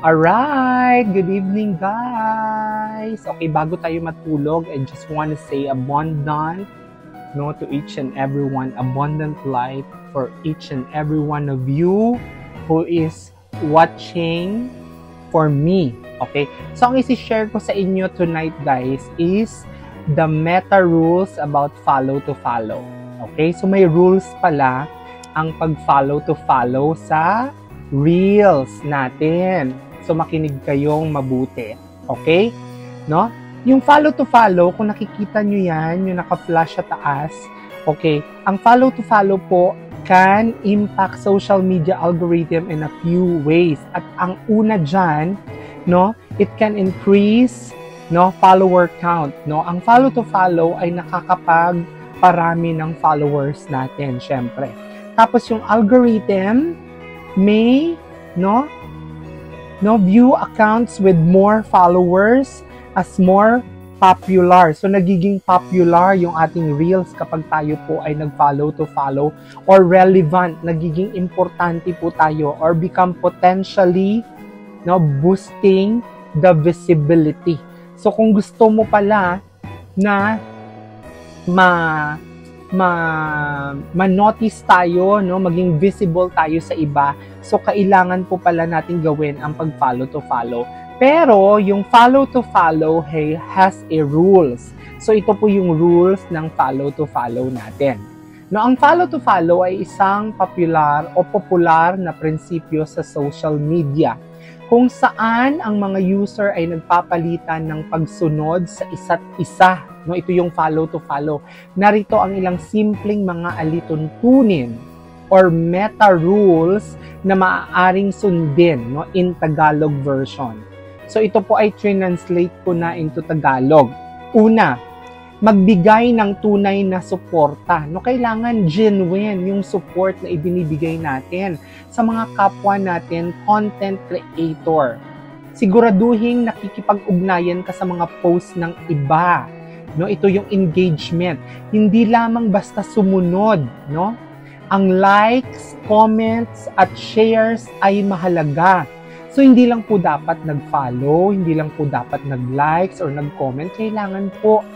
Alright, good evening guys. Okay, bago tayo matulog, I just want to say abundant, no, to each and everyone, abundant life for each and every one of you who is watching for me. Okay, so ang isi-share ko sa inyo tonight guys is the meta rules about follow to follow. Okay, so may rules pala ang pag-follow to follow sa reels natin. So, makinig kayong mabuti. Okay? No? Yung follow to follow, kung nakikita nyo yan, yung naka-flash sa taas, okay, ang follow to follow po can impact social media algorithm in a few ways. At ang una dyan, no, it can increase, no, follower count. No? Ang follow to follow ay nakakapagparami ng followers natin, syempre. Tapos yung algorithm may, no, view accounts with more followers as more popular. So, nagiging popular yung ating reels kapag tayo po ay nag-follow to follow or relevant. Nagiging importante po tayo or become potentially, no, boosting the visibility. So, kung gusto mo pala na ma-notice tayo, no, maging visible tayo sa iba, so kailangan po pala natin gawin ang pag-follow to follow. Pero yung follow to follow has a rules. So ito po yung rules ng follow to follow natin. No, ang follow to follow ay isang popular na prinsipyo sa social media kung saan ang mga user ay nagpapalitan ng pagsunod sa isa't isa. No, ito yung follow to follow. Narito ang ilang simpleng mga alituntunin or meta rules na maaaring sundin, no, in Tagalog version. So ito po ay translate ko na into Tagalog. Una, magbigay ng tunay na suporta. No, kailangan genuine yung support na ibinibigay natin sa mga kapwa natin, content creator. Siguraduhin nakikipag-ugnayan ka sa mga post ng iba. No, ito yung engagement. Hindi lamang basta sumunod, no? Ang likes, comments, at shares ay mahalaga. So, hindi lang po dapat nag-follow, hindi lang po dapat nag-likes or nag-comment. Kailangan po,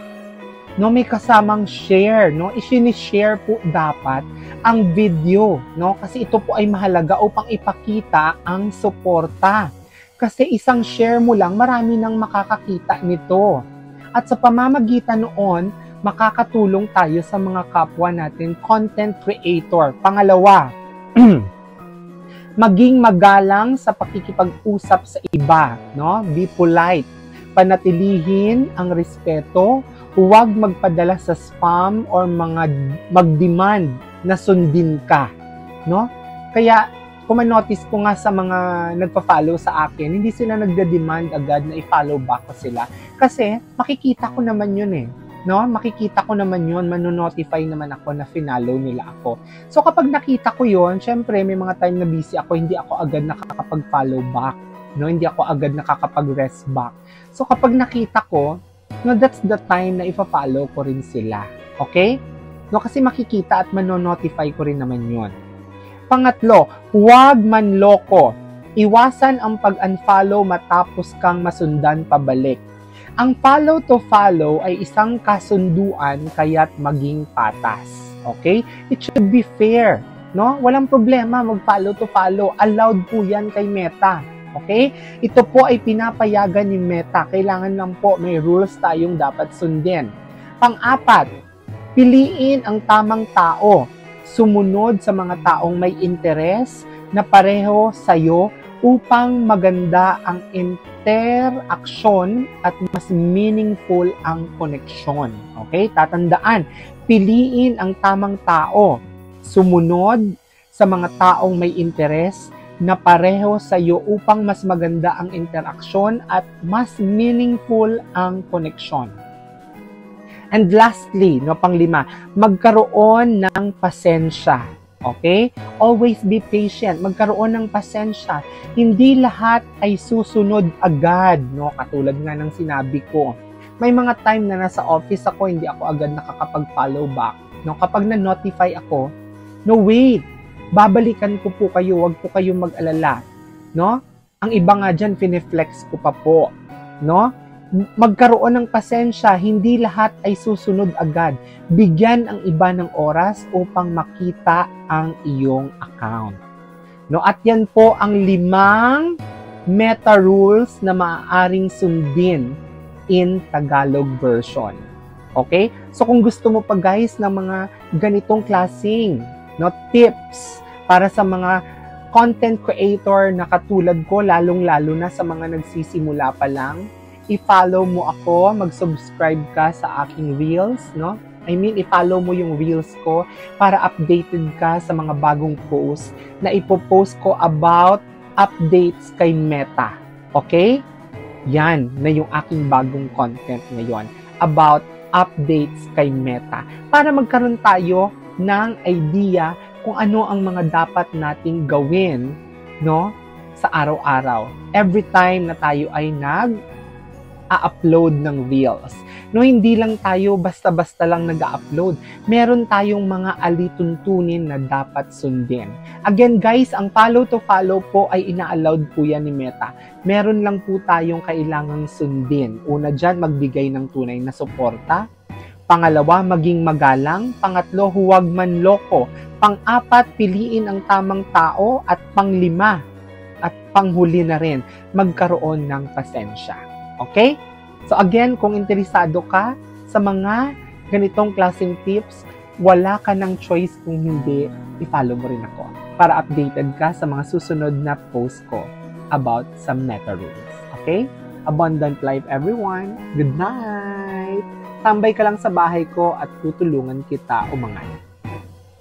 no, may kasamang share, no? I-share po dapat ang video, no? Kasi ito po ay mahalaga upang ipakita ang suporta. Kasi isang share mo lang, marami nang makakakita nito. At sa pamamagitan noon, makakatulong tayo sa mga kapwa natin, content creator. Pangalawa, maging magalang sa pakikipag-usap sa iba, no? Be polite. Panatilihin ang respeto, huwag magpadala sa spam or mga mag-demand na sundin ka, no? Kaya kung ma-notice ko nga sa mga nagpa-follow sa akin, hindi sila nagda-demand agad na i-follow back ko sila kasi makikita ko naman yun eh. No, makikita ko naman yun, manonotify naman ako na finalo nila ako. So kapag nakita ko yun, syempre may mga time na busy ako, hindi ako agad nakakapag-follow back. No, hindi ako agad nakakapag-rest back. So kapag nakita ko, no, that's the time na ipa-follow ko rin sila. Okay? No, kasi makikita at manonotify ko rin naman yun. Pangatlo, huwag manloko. Iwasan ang pag-unfollow matapos kang masundan pabalik. Ang follow to follow ay isang kasunduan kaya't maging patas. Okay? It should be fair. No? Walang problema mag-follow to follow. Allowed po yan kay Meta. Okay? Ito po ay pinapayagan ni Meta. Kailangan lang po may rules tayong dapat sundin. Pang-apat, piliin ang tamang tao. Sumunod sa mga taong may interes na pareho sa'yo upang maganda ang interaction at mas meaningful ang connection. Okay? Tatandaan, piliin ang tamang tao. Sumunod sa mga taong may interes na pareho sa iyo upang mas maganda ang interaction at mas meaningful ang connection. And lastly, no, panglima, magkaroon ng pasensya. Okay? Always be patient. Magkaroon ng pasensya. Hindi lahat ay susunod agad, no? Katulad nga ng sinabi ko. May mga time na nasa office ako, hindi ako agad nakakapag-follow back. No? Kapag na-notify ako, no, wait. Babalikan ko po kayo, wag po kayong mag-alala. No? Ang iba nga dyan, fineflex ko pa po. No? Magkaroon ng pasensya, hindi lahat ay susunod agad. Bigyan ang iba ng oras upang makita ang iyong account. No? At yan po ang 5 meta rules na maaaring sundin in Tagalog version. Okay? So kung gusto mo pa guys ng mga ganitong klaseng tips para sa mga content creator na katulad ko, lalong-lalo na sa mga nagsisimula pa lang, i-follow mo ako, mag-subscribe ka sa aking reels, no? I mean, i-follow mo yung reels ko para updated ka sa mga bagong posts na ipopost ko about updates kay Meta. Okay? Yan na yung aking bagong content ngayon about updates kay Meta. Para magkaroon tayo ng idea kung ano ang mga dapat nating gawin, no, sa araw-araw. Every time na tayo ay nag-upload ng reels. No, hindi lang tayo basta-basta lang nag-upload. Meron tayong mga alituntunin na dapat sundin. Again guys, ang follow to follow po ay ina-allowed po yan ni Meta. Meron lang po tayong kailangang sundin. Una dyan, magbigay ng tunay na suporta. Pangalawa, maging magalang. Pangatlo, huwag manloko. Pang-4, piliin ang tamang tao. At pang-5, at panghuli na rin, magkaroon ng pasensya. Okay? So again, kung interesado ka sa mga ganitong klaseng tips, wala ka ng choice kung hindi, i-follow mo rin ako para updated ka sa mga susunod na post ko about sa meta rules. Okay? Abundant life everyone. Good night! Tambay ka lang sa bahay ko at tutulungan kita umangat.